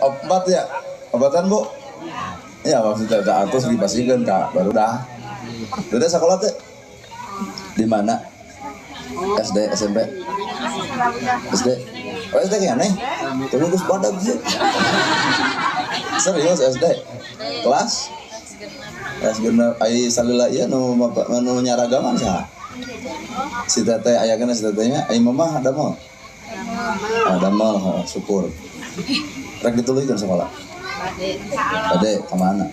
Obat ya, obatan bu? Ya maksudnya udah atus dipasihkan kak, baru dah. Udah sekolah tuh? Di mana? SD, SMP? SD? Oh SD kayaknya nih? Terus pada sih? Serius SD? Kelas? Kelas genep, ai salila iya nu nyaragaman sah. Si teteh ayahnya si tetehnya, ai mama ada mau? Ada mau, syukur. Rek ditulukan sekolah. Ade kemana?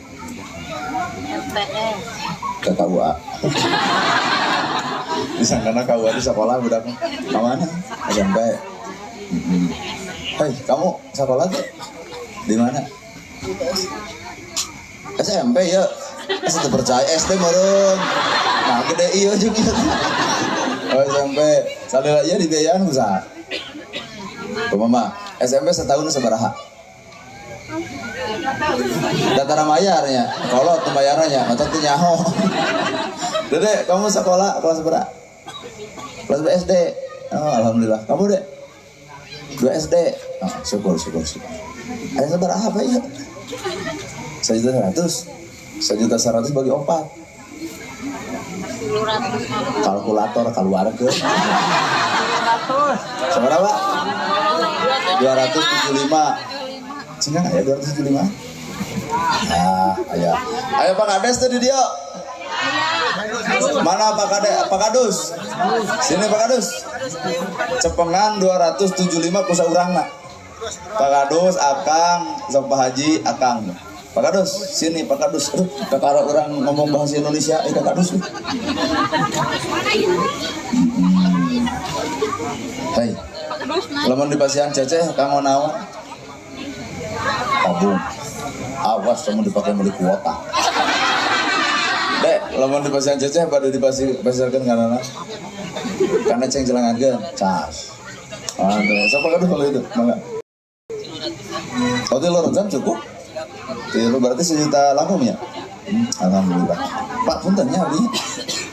Ke KUA. Disangkana KUA di sekolah budak kemana? SMP. Hei kamu sekolah tuh di mana? SMP ya. Saya percaya SD meureun. Nah gede iya juga. Oh SMP. Salila ieu dibiayaan usaha. Mama, SMP setahun sabaraha? Datara mayarnya, kolot pembayarannya, atau tuh nyaho. Dede, kamu sekolah kelas berapa? Kelas SD. Oh, alhamdulillah. Kamu dek? 2 SD. Oh, syukur. Ada seberapa apa ya? 1.100.000. 1.100.000 bagi 4. Kalkulator keluarga. Seberapa? 275. Cina ya 275. Ayo Pak Kades tuh di dia. Mana Pak Kades? Pak Kadus. Sini Pak Kadus. Cepengan 275 kusa urangna. Pak Kadus, Akang, sok Pak Haji, Akang. Pak Kadus, sini Pak Kadus. Kakara orang ngomong bahasa Indonesia, Pak Kadus. Hei, lamun di pasian ceceh, kamu naon? Tabung. Awas kamu dipakai beli kuota. Dek, lamun di pasian ceceh pada dipasarkan karena ceng jelangakeun, cas. Aduh, siapa Kadus kalau itu? Mangga. Oh, itu lorotan cukup. Itu berarti 1 juta langsung ya? Alhamdulillah. Pak, puntennya abdi.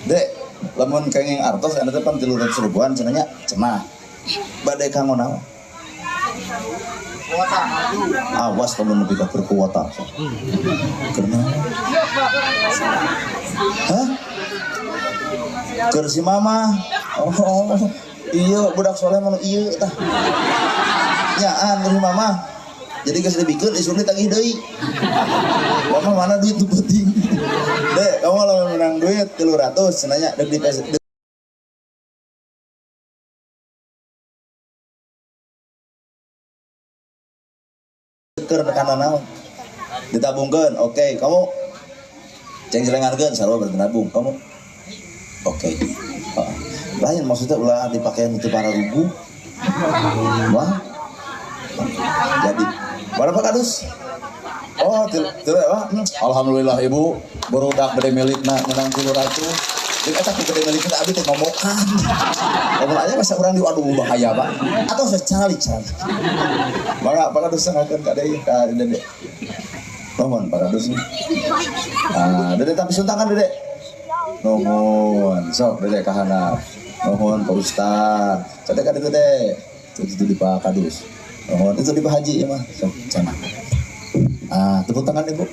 Dek, lamun kenging artos anda teh pan 300.000-an cenanya cenah. Badai kanggo naon? Awas kamu lebih berkuota. Karena hah? Kursi mama. Oh, iya budak soleh mana iya tah. Nyaan kursi mama. Jadi geus dibikeun isuk ditagih deui. Mama mana duit tu penting. Dek, kamu lamun menang duit 300 cenanya deuk di karena naon ditabungkan. Oke, kamu ceng jelengarkeun sarua bertabung kamu. Oke. Lain maksudnya ulah dipakai untuk para rugu. Wah. Jadi berapa Kadus? Oh, tidak Pak. Alhamdulillah Ibu barudak bade milikna menang 300. Jadi eta ku gede milikna abdi teh ngomokan. Ngomong aja masa urang di aduh bahaya Pak. Atau secara lican. Mangga Pak Kadus sangakeun ka deui ka Dede. Nuhun Pak Kadus. Dede tapi suntangan Dede. Nuhun. Sok Dede ka handap. Nuhun Pak Ustaz. Cade ka Dede. Itu di Pak Kadus. Nuhun itu di Pak Haji ya mah. Sok cenah. Tepuk tangan Ibu.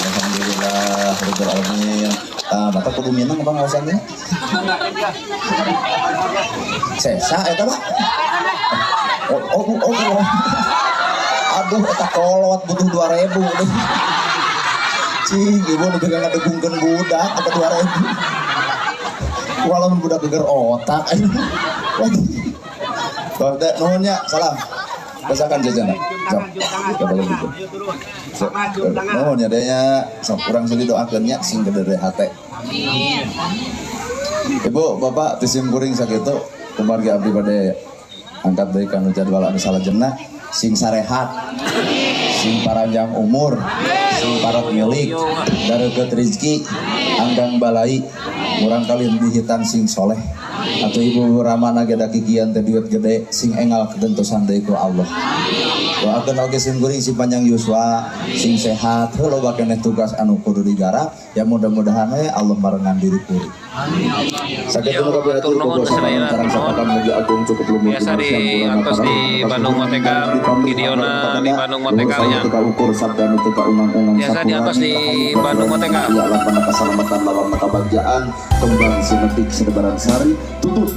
Alhamdulillah rabbil alamin. Bapak kudu minang apa ngawasannya? Sesa eta Pak. Oh. Aduh eta kolot butuh 2.000 deh. Cing, ibu dipegang ngadegungkeun budak apa 2.000. Walaupun budak geger otak. Bapak nuhun nya, salam. Rasakan jajanan. Sok. Coba gitu. Oh, nyadanya sok kurang sedih doakeun nya sing gede hate. Amin. Ibu, Bapak tisim kuring sakitu kumargi abdi bade angkat deui kana jadwal anu salajengna sing sarehat. Sing paranjang umur, sing parat milik, dareget rezeki, anggang balai, murang kali dihitan sing soleh. Atau ibu ramana geda kikian teh duit gede sing engal ketentusan deui ku Allah. Doakeun oge sing kuring si panjang yuswa, sing sehat, heuh loba keneh tugas anu kudu digarap, ya mudah-mudahan we Allah marengan diri kuring. Amin. Sakit Yo, atur nuhun kesenainan, nuhun. Biasa di atas di Bandung Motekar, Gideona di Bandung Motekarnya. Biasa di atas di Bandung Motekar. Ya, lapan keselamatan lawan kebahagiaan kembang sinetik sedebaran sari tutup.